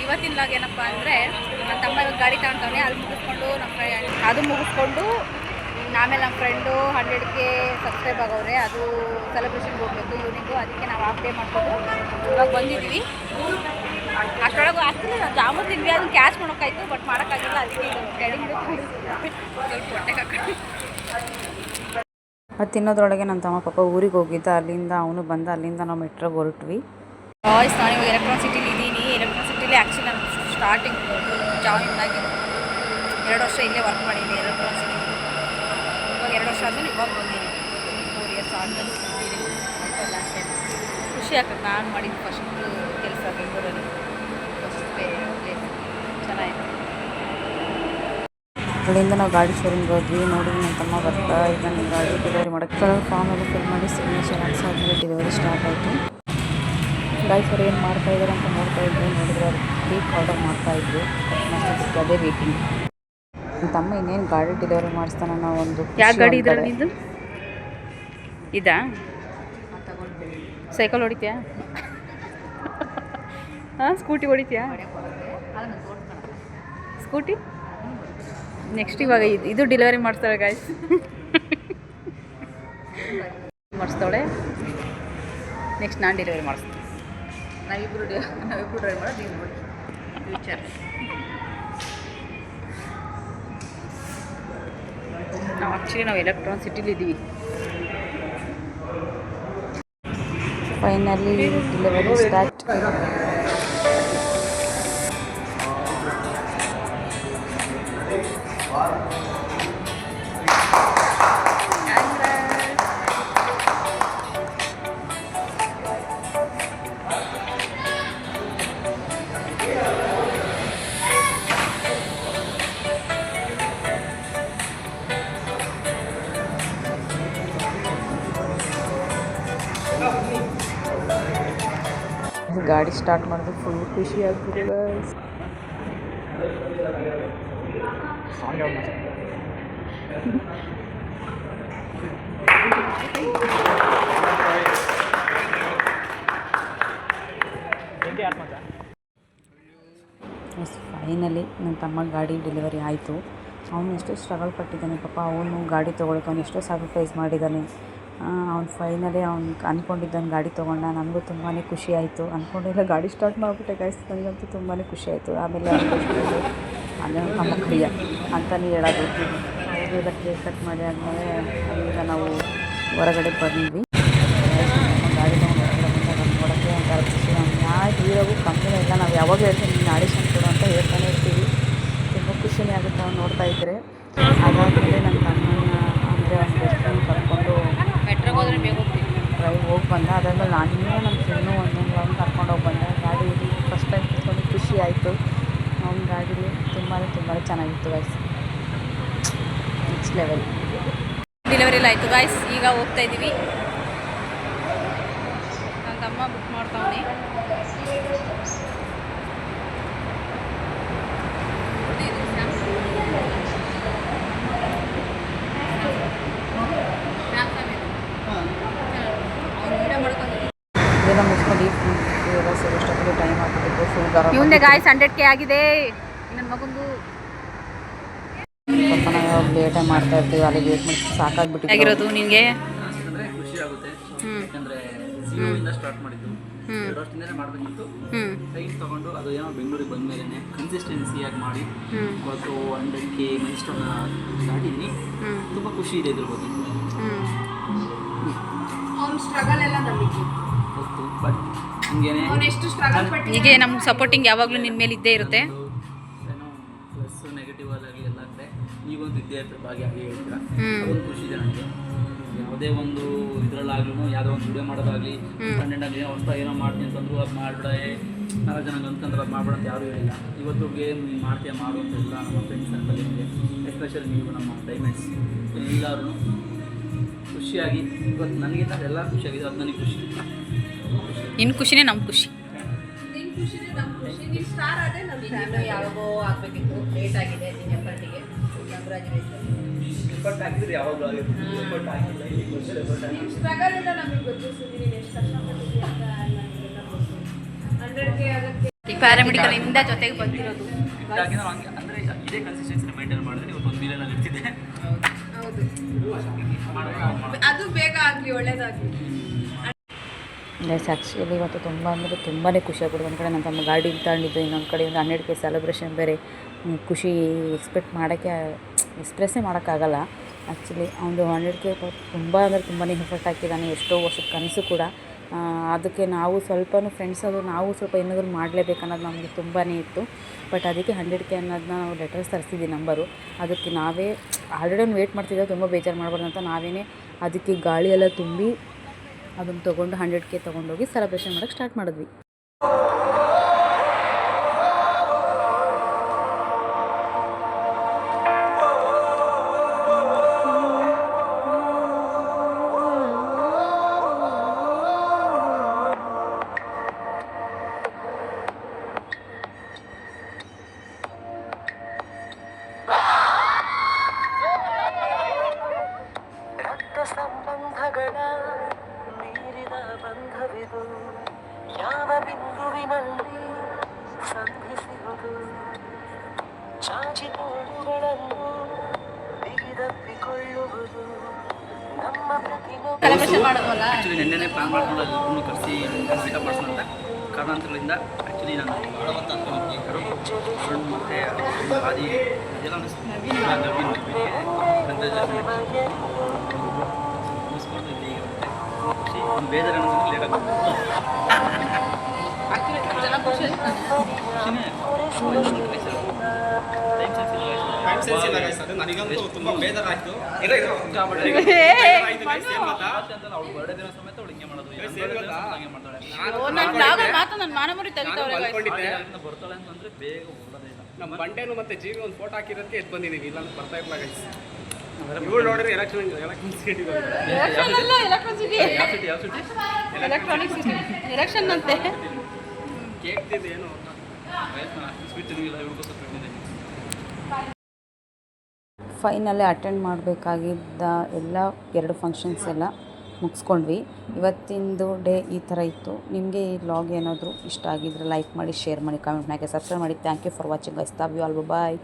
ಇವತ್ತಿನ ಲಾಗ್ ಏನಪ್ಪ ಅಂದರೆ ನನ್ನ ತಮ್ಮ ಇವಾಗ ಗಾಡಿ ತಗೊಳ್ತಾನೆ, ಅಲ್ಲಿ ಮುಗಿಸ್ಕೊಂಡು ನಮ್ಮ ಫ್ರೆಂಡ್ ಅದು ಮುಗಿಸ್ಕೊಂಡು ಆಮೇಲೆ ನಮ್ಮ ಫ್ರೆಂಡು 100K ಸಬ್ಸ್ಕ್ರೈಬ್ ಆಗೋರೆ, ಅದು ಸೆಲೆಬ್ರೇಷನ್ಗೆ ಹೋಗಬೇಕು ಈವ್ನಿಂಗು. ಅದಕ್ಕೆ ನಾವು ಹಾಫ್ ಡೇ ಮಾಡಿಕೊಂಡು ಇವಾಗ ಬಂದಿದ್ದೀವಿ. ಅಷ್ಟರೊಳಗೆ ಆಗ್ತಿಲ್ಲ, ನಾವು ಜಾಮೂನ್ ತಿಂದ್ವಿ, ಅದನ್ನು ಕ್ಯಾಚ್ ಮಾಡೋಕ್ಕಾಯ್ತು, ಬಟ್ ಮಾಡೋಕ್ಕಾಗಿಲ್ಲ. ಅದಕ್ಕೆ ಅದು ತಿನ್ನೋದ್ರೊಳಗೆ ನನ್ನ ತಮ್ಮ ಪಾಪ ಊರಿಗೆ ಹೋಗಿದ್ದ, ಅಲ್ಲಿಂದ ಅವನು ಬಂದ, ಅಲ್ಲಿಂದ ನಾವು ಮೆಟ್ರೋಗೆ ಹೊರಟ್ವಿ. ವಾಯ್ಸ್ ನಾನು ಇವಾಗ ಎಲೆಕ್ಟ್ರಾನಿಕ್ ಸಿಟಿಲಿ ಇದ್ದೀನಿ. ಎಲೆಕ್ಟ್ರಾನಿಕ್ ಸಿಟಿಲಿ ಆ್ಯಕ್ಚುಲಿ ನಾನು ಸ್ಟಾರ್ಟಿಂಗ್ ಜಾಯಿನ್ ಆಗಿ 2 ವರ್ಷ ಇಲ್ಲೇ ವರ್ಕ್ ಮಾಡಿದ್ದೀನಿ ಎಲೆಕ್ಟ್ರಾನಿಕ್ ಸಿಟಿ. ಇವಾಗ 2 ವರ್ಷ ಆದಮೇಲೆ ಇವಾಗ ಬಂದಿದ್ದೀನಿ, 4 ಇಯರ್ಸ್ ಆದಮೇಲೆ ಖುಷಿ ಆಗ್ತದೆ. ನಾನು ಮಾಡಿದ್ದು ಫಸ್ಟ್ ಕೆಲಸ ಬೆಂಗಳೂರಲ್ಲಿ, ಫಸ್ಟ್ ಪ್ಲೇಸ್ ಚೆನ್ನಾಗಿತ್ತು. ಅಲ್ಲಿಂದ ನಾವು ಗಾಡಿ ಶೋರೂಮ್ಗೆ ಹೋದ್ವಿ. ನೋಡಿ ನನ್ನ ತಮ್ಮ ಬರ್ತಾ ಇದ್ದಾನೆ ಗಾಡಿ ಡೆಲಿವರಿ ಮಾಡೋಕ್ಕೆ. ಫಾರ್ಮೆಲ್ಲ ಫಿಲ್ ಮಾಡಿ ಸಿಗ್ನೇಚರ್ ಹಾಕ್ಸಾದ್ಮೇಲೆ ಡೆಲಿವರಿ ಸ್ಟಾರ್ಟ್ ಆಯಿತು. ಗಾಯ್ಸ್ ಅವ್ರು ಏನು ಮಾಡ್ತಾಯಿದ್ದಾರೆ ಅಂತ ನೋಡ್ತಾಯಿದ್ರು. ನೋಡಿದ್ರೆ ಅವ್ರು ಕೇಕ್ ಆರ್ಡರ್ ಮಾಡ್ತಾಯಿದ್ರು. ಅದೇ ವೇಟಿಂಗ್. ನನ್ನ ತಮ್ಮ ಇನ್ನೇನು ಗಾಡಿ ಡೆಲಿವರಿ ಮಾಡಿಸ್ತಾನೆ ನಾವು ಒಂದು. ಯಾವ ಗಾಡಿ ಇದ್ರೆ ನಿಂದು ಇದಾ? ಸೈಕಲ್ ಹೊಡಿತೀಯಾ? ಹಾಂ, ಸ್ಕೂಟಿ ಹೊಡಿತೀಯಾ? ಸ್ಕೂಟಿ ನೆಕ್ಸ್ಟ್ ಇವಾಗ ಇದು ಡೆಲಿವರಿ ಮಾಡ್ತಾಳೆ ಗಾಯ್ಸ್. ಮಾಡಿಸ್ತಾಳೆ. ನೆಕ್ಸ್ಟ್ ನಾನು ಡೆಲಿವರಿ ಮಾಡಿಸ್ತೀನಿ. ನಾವಿಬ್ಬರು ಡ್ರೈವ್ ಮಾಡೋದು ನೀವು ನೋಡಿ ಫ್ಯೂಚರ್. ನಾವು ಎಲೆಕ್ಟ್ರಾನಿಕ್ ಸಿಟಿಲಿ ಇದ್ದೀವಿ. Finally delivery start. ಗಾಡಿ ಸ್ಟಾರ್ಟ್ ಮಾಡಿದ್ರೆ ಫುಲ್ ಖುಷಿ ಆಗ್ತಿದೆ ಗೈಸ್. ಫೈನಲಿ ನನ್ನ ತಮ್ಮ ಗಾಡಿ ಡೆಲಿವರಿ ಆಯಿತು. ಅವನು ಎಷ್ಟೋ ಸ್ಟ್ರಗಲ್ ಪಟ್ಟಿದ್ದಾನೆ ಪಾಪ. ಅವನು ಗಾಡಿ ತೊಗೊಳಕ್ಕೆ ಅವನು ಎಷ್ಟೋ ಸ್ಯಾಕ್ರಿಫೈಸ್ ಮಾಡಿದ್ದಾನೆ. ಅವ್ನು ಫೈನಲಿ ಅವ್ನು ಅಂದ್ಕೊಂಡಿದ್ದಾನೆ ಗಾಡಿ ತೊಗೊಂಡ. ನನಗೂ ತುಂಬಾ ಖುಷಿ ಆಯಿತು. ಅಂದ್ಕೊಂಡಿಲ್ಲ ಗಾಡಿ ಸ್ಟಾರ್ಟ್ ಮಾಡಿಬಿಟ್ಟೆ ಗೈಸ್. ನನಗಂತೂ ತುಂಬಾ ಖುಷಿ ಆಯಿತು. ಆಮೇಲೆ ಅದೇ ನಮ್ಮ ಕ್ರಿಯ ಅಂತಲೇ ಹೇಳೋದು. ಅವರೆಲ್ಲ ಕೇಕ್ ಕಟ್ ಮಾಡಿ ಆದಮೇಲೆ ಈಗ ನಾವು ಹೊರಗಡೆ ಬಂದ್ವಿ. ಗಾಡಿ ತೊಗೊಂಡು ಹೊರಗಡೆ ಬಂದಾಗ ನೋಡೋಕ್ಕೆ ಒಂಥರ ಖುಷಿ. ಯಾವ ಹೀರೋಗೂ ಕಮ್ಮಿನೇ ಇಲ್ಲ. ನಾವು ಯಾವಾಗ ಹೇಳ್ತೀವಿ ನೀನು ಆಡಿಷನ್ ಕೊಡು ಅಂತ ಹೇಳ್ತಾನೆ ಇರ್ತೀವಿ. ತುಂಬ ಖುಷಿನೇ ಆಗುತ್ತೆ ಅವ್ನು ನೋಡ್ತಾ ಇದ್ದರೆ. ಅದಾದಮೇಲೆ ನನ್ನ ತಮ್ಮನ ಅಂದರೆ ಒಂದು ರೆಸ್ಟೋರೆಂಟ್ ಕರ್ಕೊಂಡು ಮೆಟ್ರೋಗೆ ಹೋದರೆ ಬೇಗ ಹೋಗ್ತೀವಿ. ಡ್ರೈವ್ ಹೋಗಿ ಬಂದ. ಅದಾದಮೇಲೆ ನಾನು ನಮ್ಮ ಫ್ರೆಂಡು ಒಂದೊಂದು ರೌಂಡ್ ಕರ್ಕೊಂಡೋಗಿ ಬಂದೆ. ಗಾಡೀಲಿ ಫಸ್ಟ್ ಟೈಮ್ ಕೂತ್ಕೊಂಡು ಖುಷಿ ಆಯಿತು. ಅವ್ನ ಗಾಡೀಲಿ ತುಂಬಾ ಚೆನ್ನಾಗಿತ್ತು ಗೈಸ್. ನೆಕ್ಸ್ಟ್ ಲೆವೆಲ್ ಡೆಲಿವರಿ ಎಲ್ಲ ಆಯಿತು ಗಾಯ್ಸ್. ಈಗ ಹೋಗ್ತಾ ಇದ್ದೀವಿ. ನನ್ನ ತಮ್ಮ ಬುಕ್ ಮಾಡ್ತಾವನೆ. ಇದೆಲ್ಲ ಮುಗಿಸ್ಕೊಂಡು ಎಲ್ಲ ಸೇರೋಷ್ಟೊತ್ತಿಗೆ ಟೈಮ್ ಆಗಿಬಿಟ್ಟು ಫುಲ್ ಗರಂ. ಇವಂದೇ ಗಾಯ್ಸ್ 100K ಆಗಿದೆ ನನ್ನ ಮಗಂದು. ಸ್ವಲ್ಪ ನಾವು ಲೇಟಾಗಿ ಮಾಡ್ತಾ ಇರ್ತೀವಿ. ಅಲ್ಲಿ ವೇಟ್ ಮಾಡಿ ಸಾಕಾಗ್ಬಿಟ್ಟಿದೆ ಆಗಿರೋದು ನಿನಗೆ. ಖುಷಿ ಆಗುತ್ತೆ. ಯಾಕಂದರೆ ಝೀರೋಯಿಂದ ಸ್ಟಾರ್ಟ್ ಮಾಡಿದ್ದು 2 ವರ್ಷದಿಂದಲೇ ಮಾಡಬೇಕಿತ್ತು. ಟೈಮ್ ತೊಗೊಂಡು ಅದು ಏನೋ ಬೆಂಗಳೂರಿಗೆ ಬಂದ ಮೇಲೆ ಕನ್ಸಿಸ್ಟೆನ್ಸಿಯಾಗಿ ಮಾಡಿ ಇವತ್ತು 100K ಮೈಲ್ಸ್ಟೋನ್ ದಾಟಿದ್ದೀನಿ. ತುಂಬ ಖುಷಿ ಇದೆ ಇದ್ರ ಬಗ್ಗೆ. ಸ್ಟ್ರಗಲ್ ಎಲ್ಲ ನಮಗೆ ಗೊತ್ತು, ಬಟ್ ಹಂಗೇನೆ ಹೀಗೆ ನಮ್ಗೆ ಸಪೋರ್ಟಿಂಗ್ ಯಾವಾಗಲೂ ನಿನ್ನ ಮೇಲೆ ಇದ್ದೇ ಇರುತ್ತೆ. ಏನೋ ಪ್ಲಸ್ ನೆಗೆಟಿವ್ ಆಗಲಿ ಎಲ್ಲ ಅಂದರೆ ನೀವೊಂದು ಇದ್ದೇ ಇರ್ತಾರೆ ಭಾಗಿಯಾಗಿ ಹೇಳ್ತೀರಾ. ಅದೊಂದು ಖುಷಿ ಇದೆ ನನಗೆ. ಯಾವುದೇ ಒಂದು ಇದರಲ್ಲಾಗ್ಲೂ ಯಾವುದೋ ಒಂದು ವಿಡಿಯೋ ಮಾಡೋದಾಗಲಿ ಕಂಟೆಂಟ್ ಆಗಲಿ ಹೊಸ ಏನೋ ಮಾಡ್ತೀನಿ ಅಂತಂದ್ರು ಅದು ಮಾಡಿಬಿಡ 4 ಜನ ಅಂದ್ಕೊಂಡ್ರೆ ಅದು ಮಾಡ್ಬೇಡ ಅಂತ ಯಾರೂ ಹೇಳಿಲ್ಲ. ಇವತ್ತು ಗೇಮ್ ಮಾಡ್ತೀಯ ಮಾಡು ಅಂತ ಎಲ್ಲ ನಮ್ಮ ಫ್ರೆಂಡ್ಸ್ ಸರ್ಕಲ್ ನಿಮಗೆ ಎಸ್ಪೆಷಲಿ ನೀವು ನಮ್ಮ ಡೈಮಂಡ್ಸ್ ಎಲ್ಲರೂ ಖುಷಿಯಾಗಿ ಇವತ್ತು ನನಗಿಂತ ಎಲ್ಲ ಖುಷಿಯಾಗಿದೆ. ಅದು ನನಗೆ ಖುಷಿ. ನಿನ್ನ ಖುಷಿನೇ ನಮ್ಮ ಖುಷಿ. ಯಾವಾಗೋ ಆಗಬೇಕಿತ್ತು, ಲೇಟ್ ಆಗಿದೆ ನಿನ್ನ ಎಫರ್ಟಿಗೆ. ಕಂಗ್ರ್ಯಾಚುಲೇಷನ್. ಎಫರ್ಟ್ ಹಾಕಿದ್ರೆ ಯಾವಾಗಲೂ ಆಗಿರ್ಬೋದು. ಎಫರ್ಟ್ ಹಾಕಿಲ್ಲ, ಸ್ಟ್ರಗಲ್ ಇಲ್ಲ ನಮಗೆ ಗೊತ್ತು. ಸುಮ್ಮನೆ ಎಷ್ಟು ಕಷ್ಟಪಟ್ಟಿದ್ದೀವಿ ಅಂತ ನಮಗೆಲ್ಲ ಗೊತ್ತು. 100K ಆಗುತ್ತೆ. ಪ್ಯಾರಾಮೆಡಿಕಲಿಂದ ಜೊತೆಗೆ ಬಂದಿರೋದು. ಇದಾಗಿ ನಾವು ಹಂಗೆ ಅಂದರೆ ಇದೇ ಕನ್ಸಿಸ್ಟೆನ್ಸಿ ಮೇಂಟೈನ್ ಮಾಡಿದ್ರೆ ಇವತ್ತು 1 ಮಿಲಿಯನ್ ಇರ್ತಿದೆ. ಹೌದು, ಅದು ಬೇಗ ಆಗಲಿ, ಒಳ್ಳೇದಾಗಲಿ. ಗೈಸ್ ಆ್ಯಕ್ಚುಲಿ ಇವತ್ತು ತುಂಬ ಅಂದರೆ ತುಂಬಾ ಖುಷಿ ಆಗ್ಬಿಟ್ಟು. ಒಂದು ಕಡೆ ನನ್ನ ತಮ್ಮ ಗಾಡಿ ತಗೊಂಡಿದ್ದು, ಇನ್ನೊಂದು ಕಡೆ ಒಂದು 100K ಸೆಲೆಬ್ರೇಷನ್ ಬೇರೆ. ಖುಷಿ ಎಕ್ಸ್ಪ್ರೆಸ್ಸೇ ಮಾಡೋಕ್ಕಾಗಲ್ಲ. ಆ್ಯಕ್ಚುಲಿ ಅವನು 100K ತುಂಬ ಅಂದರೆ ತುಂಬಾ ಎಫರ್ಟ್ ಹಾಕಿದ್ದಾನೆ, ಎಷ್ಟೋ ವರ್ಷದ ಕನಸು ಕೂಡ. ಅದಕ್ಕೆ ನಾವು ಸ್ವಲ್ಪನೂ ಫ್ರೆಂಡ್ಸ್ ಅದು ನಾವು ಸ್ವಲ್ಪ ಏನಾದರೂ ಮಾಡಲೇಬೇಕನ್ನೋದು ನಮಗೆ ತುಂಬಾ ಇತ್ತು. ಬಟ್ ಅದಕ್ಕೆ 100K ಅನ್ನೋದನ್ನ ನಾವು ಲೆಟರ್ಸ್ ತರಿಸಿದ್ವಿ ನಂಬರು. ಅದಕ್ಕೆ ನಾವೇ ಆಲ್ರೆಡಿ ಒಂದು ವೇಟ್ ಮಾಡ್ತಿದ್ದೆ, ತುಂಬ ಬೇಜಾರು ಮಾಡಬಾರ್ದು ಅಂತ ನಾವೇ ಅದಕ್ಕೆ ಗಾಳಿ ಎಲ್ಲ ತುಂಬಿ ಅದನ್ನು ತೊಗೊಂಡು 100K ತೊಗೊಂಡೋಗಿ ಸೆಲೆಬ್ರೇಷನ್ ಮಾಡೋಕ್ಕೆ ಸ್ಟಾರ್ಟ್ ಮಾಡಿದ್ವಿ. ಸಂಬಂಧಗಳ ಮೀರಿದ ಬಂಧವಿದು ಯಾವ ಬಿಂದುವಿನಲ್ಲಿ ಸಂಧಿಸುವುದು ಚಾಚಿ ತೋಳುಗಳನ್ನು ಬಿಗಿದಪ್ಪಿಕೊಳ್ಳುವುದು ನಮ್ಮ ಸೆಲೆಬ್ರೇಷನ್ ಮಾಡೋದಲ್ಲ. ಆ್ಯಕ್ಚುಲಿ ನೆನ್ನೆನೇ ಪ್ಲಾನ್ ಮಾಡ್ಕೊಂಡು ಎಲ್ಲರೂ ಕರೆಸಿ ಮೀಟಪ್ ಮಾಡಿಸೋಣ ಅಂತ. ಕಾರಣಾಂತರಗಳಿಂದ ಆ್ಯಕ್ಚುಲಿ ನಾನು ಮತ್ತು ಆದಿ ಅದೆಲ್ಲ ನವೀನ್ ಮುಗಿಸ್ಕೊಂಡು ಇಲ್ಲಿ ಖುಷಿ ಒಂದು ಬೇಜಾರು ಅನ್ನೋದು ಲೇಟ್ ಆಗುತ್ತೆ. ಜನ ಖುಷಿ ನನಗಂತೂ ತುಂಬಾ ಬೇಜಾರಾಯ್ತು. ಅವಳು ಬರ್ಡೇ ದಿನ ಸಮೇತ ಅವಳು ಹಿಂಗೆ ಮಾಡೋದು, ಹಂಗೆ ಮಾಡ್ತಾಳೆ. ನನ್ನ ಮಾನಮರಿ ತೆಗಿತಾವ್ರೆ. ಬರ್ತಾಳೆ ಅಂತಂದ್ರೆ ಬೇಗ ಓಡೋದೇ ಇಲ್ಲ. ನಮ್ಮ ಬಂಡೆನು ಮತ್ತೆ ಜೀವಿ ಒಂದು ಫೋಟೋ ಹಾಕಿರೋದಕ್ಕೆ ಎದ್ದು ಬಂದಿದ್ದೀವಿ, ಇಲ್ಲ ಬರ್ತಾ ಇಲ್ಲ ಗೈಸ್. ಇವಳು ನೋಡಿದ್ರೆ election city electronic city election ಅಂತೆ. ಕೇಕ್ ತಿಂದು ಏನು ಸ್ವೀಟ್ ತಿನ್ನಿಲ್ಲ, ಇವಳಿಗೋಸ್ಕರ ಬಿಟ್ಟಿದ್ದೆ. ಫೈನಲ್ಲೇ ಅಟೆಂಡ್ ಮಾಡಬೇಕಾಗಿದ್ದ ಎಲ್ಲ 2 ಫಂಕ್ಷನ್ಸ್ ಎಲ್ಲ ಮುಗಿಸ್ಕೊಂಡ್ವಿ. ಇವತ್ತಿಂದು ಡೇ ಈ ಥರ ಇತ್ತು. ನಿಮಗೆ ಈ ವ್ಲಾಗ್ ಏನಾದರೂ ಇಷ್ಟ ಆಗಿದ್ರೆ ಲೈಕ್ ಮಾಡಿ, ಶೇರ್ ಮಾಡಿ, ಕಾಮೆಂಟ್ ಮಾಡಿ, ಸಬ್ಸ್ಕ್ರೈಬ್ ಮಾಡಿ. Thank you for watching guys. Love you all, bye.